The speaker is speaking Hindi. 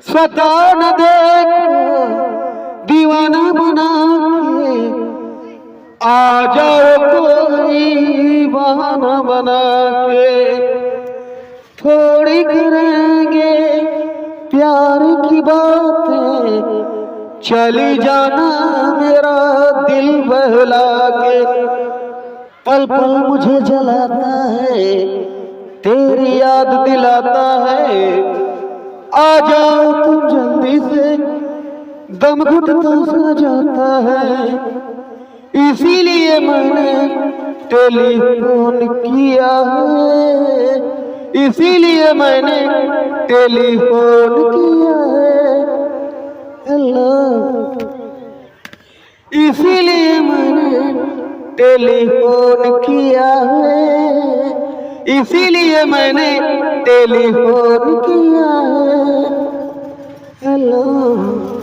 स्वतः न देखो दीवाना बना के, आ जाओ कोई बहाना बना के। थोड़ी करेंगे प्यार की बातें, चली जाना मेरा दिल बहला के। पल पल मुझे जलाता है, तेरी याद दिलाता है। आ जाओ तुम जल्दी से, दम घुटता सा जाता है। इसीलिए मैंने टेलीफोन किया है, इसीलिए मैंने टेलीफोन किया है। हेलो, इसीलिए मैंने टेलीफोन किया है, इसीलिए मैंने टेलीफोन किया है। हेलो।